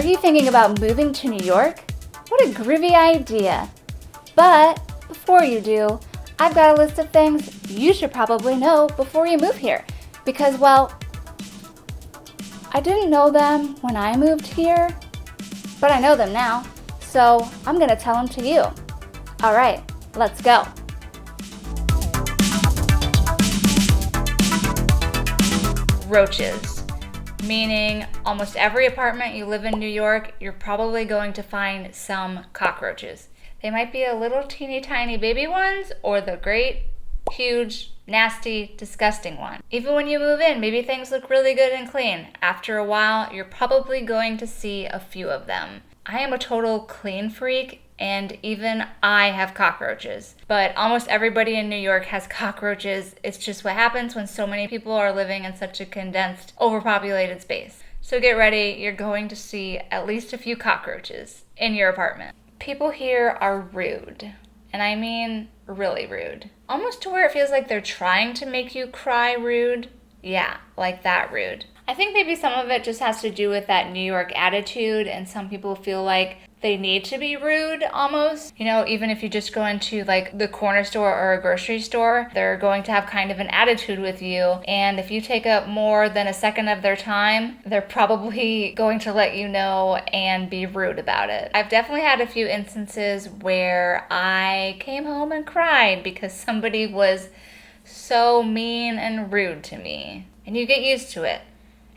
you thinking about moving to New York? What a groovy idea. But before you do, I've got a list of things you should probably know before you move here. Because, well, I didn't know them when I moved here, but I know them now. So I'm going to tell them to you. All right, let's go. Roaches, meaning almost every apartment you live in New York, you're probably going to find some cockroaches. They might be a little teeny tiny baby ones or the great, huge, nasty, disgusting one. Even when you move in, maybe things look really good and clean. After a while, you're probably going to see a few of them. I am a total clean freak, and even I have cockroaches. But almost everybody in New York has cockroaches. It's just what happens when so many people are living in such a condensed, overpopulated space. So get ready, you're going to see at least a few cockroaches in your apartment. People here are rude, and I mean really rude. Almost to where it feels like they're trying to make you cry rude. Yeah, like that rude. I think maybe some of it just has to do with that New York attitude, and some people feel like they need to be rude almost. You know, even if you just go into like the corner store or a grocery store, they're going to have kind of an attitude with you. And if you take up more than a second of their time, they're probably going to let you know and be rude about it. I've definitely had a few instances where I came home and cried because somebody was so mean and rude to me. And you get used to it.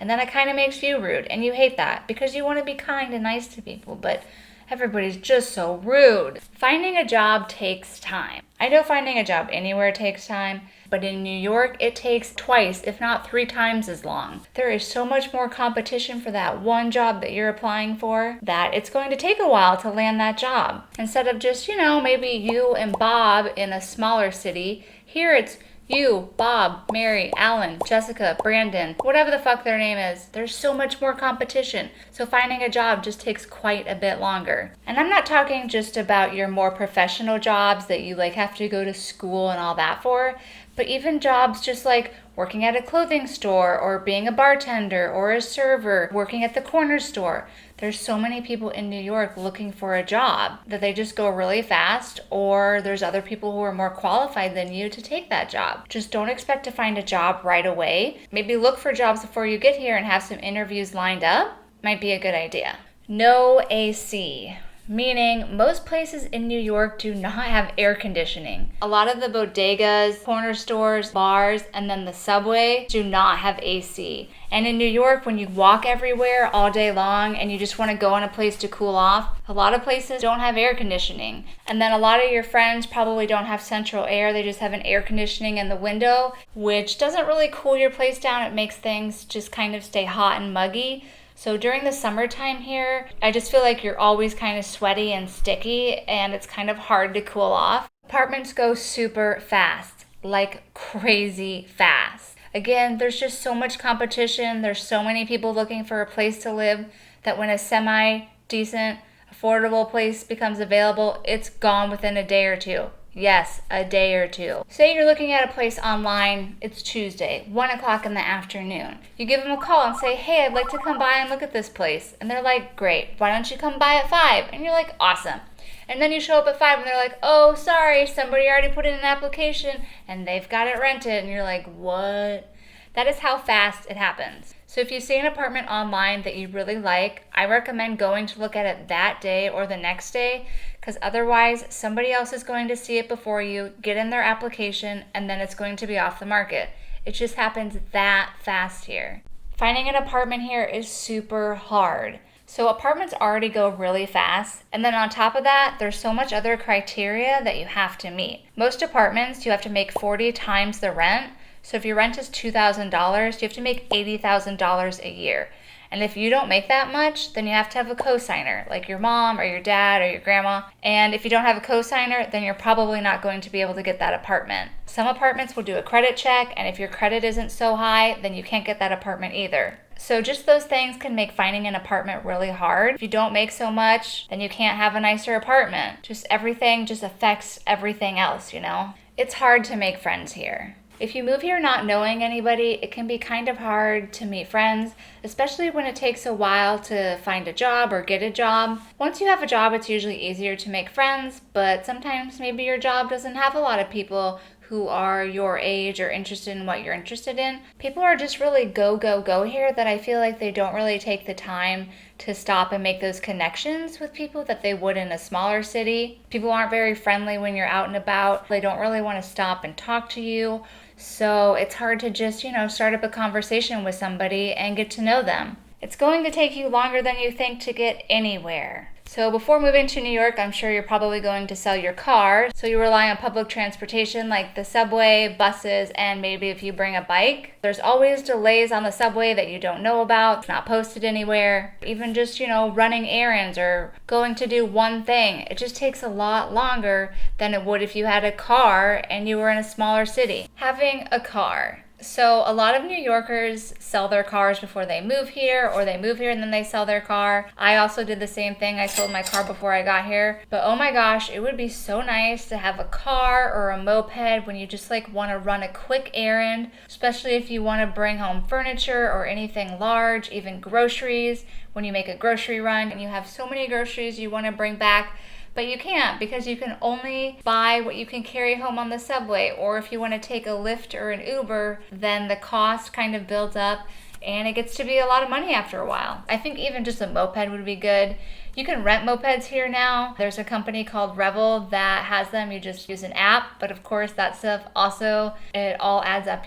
And then it kind of makes you rude, and you hate that because you want to be kind and nice to people, but everybody's just so rude. Finding a job takes time. I know finding a job anywhere takes time, but in New York, it takes twice, if not 3 times as long. There is so much more competition for that one job that you're applying for that it's going to take a while to land that job. Instead of just, maybe you and Bob in a smaller city, here it's you, Bob, Mary, Alan, Jessica, Brandon, whatever the fuck their name is. There's so much more competition. So finding a job just takes quite a bit longer. And I'm not talking just about your more professional jobs that you have to go to school and all that for, but even jobs just like working at a clothing store or being a bartender or a server, working at the corner store. There's so many people in New York looking for a job that they just go really fast, or there's other people who are more qualified than you to take that job. Just don't expect to find a job right away. Maybe look for jobs before you get here and have some interviews lined up. Might be a good idea. No AC. Meaning most places in New York do not have air conditioning. A lot of the bodegas, corner stores, bars, and then the subway do not have AC. And in New York, when you walk everywhere all day long and you just want to go in a place to cool off, a lot of places don't have air conditioning. And then a lot of your friends probably don't have central air. They just have an air conditioning in the window, which doesn't really cool your place down. It makes things just kind of stay hot and muggy. So during the summertime here, I just feel like you're always kind of sweaty and sticky, and it's kind of hard to cool off. Apartments go super fast, like crazy fast. Again, there's just so much competition. There's so many people looking for a place to live that when a semi-decent, affordable place becomes available, it's gone within a day or two. Yes, a day or two. Say you're looking at a place online, it's Tuesday, 1 o'clock in the afternoon. You give them a call and say, hey, I'd like to come by and look at this place. And they're like, great, why don't you come by at 5? And you're like, awesome. And then you show up at 5 and they're like, oh, sorry, somebody already put in an application and they've got it rented. And you're like, what? That is how fast it happens. So if you see an apartment online that you really like, I recommend going to look at it that day or the next day, because otherwise somebody else is going to see it before you, get in their application, and then it's going to be off the market. It just happens that fast here. Finding an apartment here is super hard. So apartments already go really fast, and then on top of that, there's so much other criteria that you have to meet. Most apartments, you have to make 40 times the rent. So if your rent is $2,000, you have to make $80,000 a year. And if you don't make that much, then you have to have a cosigner, like your mom or your dad or your grandma. And if you don't have a cosigner, then you're probably not going to be able to get that apartment. Some apartments will do a credit check, and if your credit isn't so high, then you can't get that apartment either. So just those things can make finding an apartment really hard. If you don't make so much, then you can't have a nicer apartment. Just everything just affects everything else, It's hard to make friends here. If you move here not knowing anybody, it can be kind of hard to meet friends, especially when it takes a while to find a job or get a job. Once you have a job, it's usually easier to make friends, but sometimes maybe your job doesn't have a lot of people who are your age or interested in what you're interested in. People are just really go, go, go here that I feel like they don't really take the time to stop and make those connections with people that they would in a smaller city. People aren't very friendly when you're out and about. They don't really want to stop and talk to you. So it's hard to just, start up a conversation with somebody and get to know them. It's going to take you longer than you think to get anywhere. So before moving to New York, I'm sure you're probably going to sell your car. So you rely on public transportation like the subway, buses, and maybe if you bring a bike. There's always delays on the subway that you don't know about. It's not posted anywhere. Even just, running errands or going to do one thing. It just takes a lot longer than it would if you had a car and you were in a smaller city. Having a car. So a lot of New Yorkers sell their cars before they move here, or they move here and then they sell their car. I also did the same thing. I sold my car before I got here. But oh my gosh, it would be so nice to have a car or a moped when you just want to run a quick errand, especially if you want to bring home furniture or anything large, even groceries. When you make a grocery run and you have so many groceries you want to bring back, but you can't because you can only buy what you can carry home on the subway, or if you want to take a Lyft or an Uber, then the cost kind of builds up and it gets to be a lot of money after a while. I think even just a moped would be good. You can rent mopeds here now. There's a company called Revel that has them. You just use an app, but of course that stuff also, it all adds up,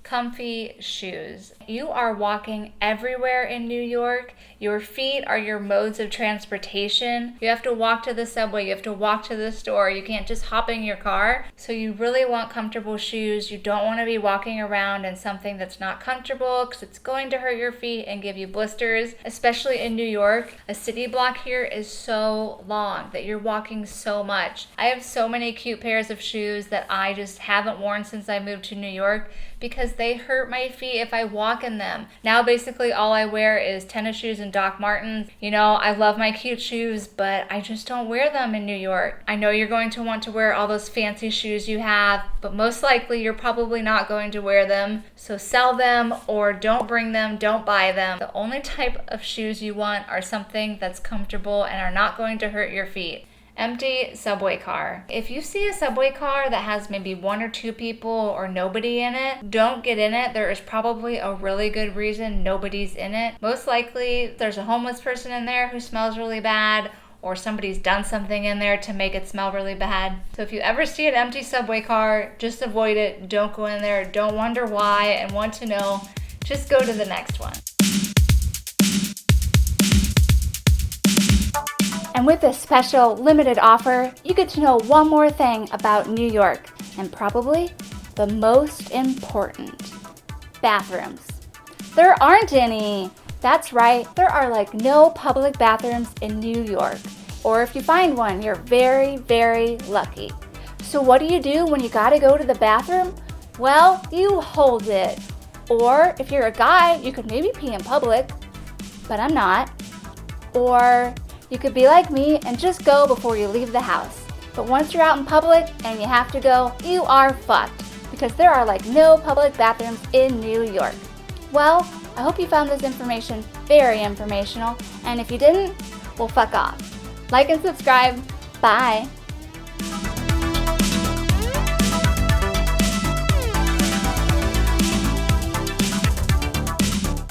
Comfy shoes. You are walking everywhere in New York. Your feet are your modes of transportation. You have to walk to the subway. You have to walk to the store. You can't just hop in your car. So you really want comfortable shoes. You don't want to be walking around in something that's not comfortable because it's going to hurt your feet and give you blisters, especially in New York. A city block here is so long that you're walking so much. I have so many cute pairs of shoes that I just haven't worn since I moved to New York because they hurt my feet if I walk in them. Now basically all I wear is tennis shoes and Doc Martens. I love my cute shoes, but I just don't wear them in New York. I know you're going to want to wear all those fancy shoes you have, but most likely you're probably not going to wear them. So sell them or don't bring them, don't buy them. The only type of shoes you want are something that's comfortable and are not going to hurt your feet. Empty subway car. If you see a subway car that has maybe one or two people or nobody in it, don't get in it. There is probably a really good reason nobody's in it. Most likely there's a homeless person in there who smells really bad, or somebody's done something in there to make it smell really bad. So if you ever see an empty subway car, just avoid it. Don't go in there. Don't wonder why and want to know. Just go to the next one. And with this special limited offer, you get to know one more thing about New York, and probably the most important: bathrooms. There aren't any. That's right, there are no public bathrooms in New York. Or if you find one, you're very, very lucky. So what do you do when you gotta go to the bathroom? Well, you hold it. Or if you're a guy, you could maybe pee in public, but I'm not. Or you could be like me and just go before you leave the house. But once you're out in public and you have to go, you are fucked because there are no public bathrooms in New York. Well, I hope you found this information very informational, and if you didn't, well, fuck off. Like and subscribe. Bye.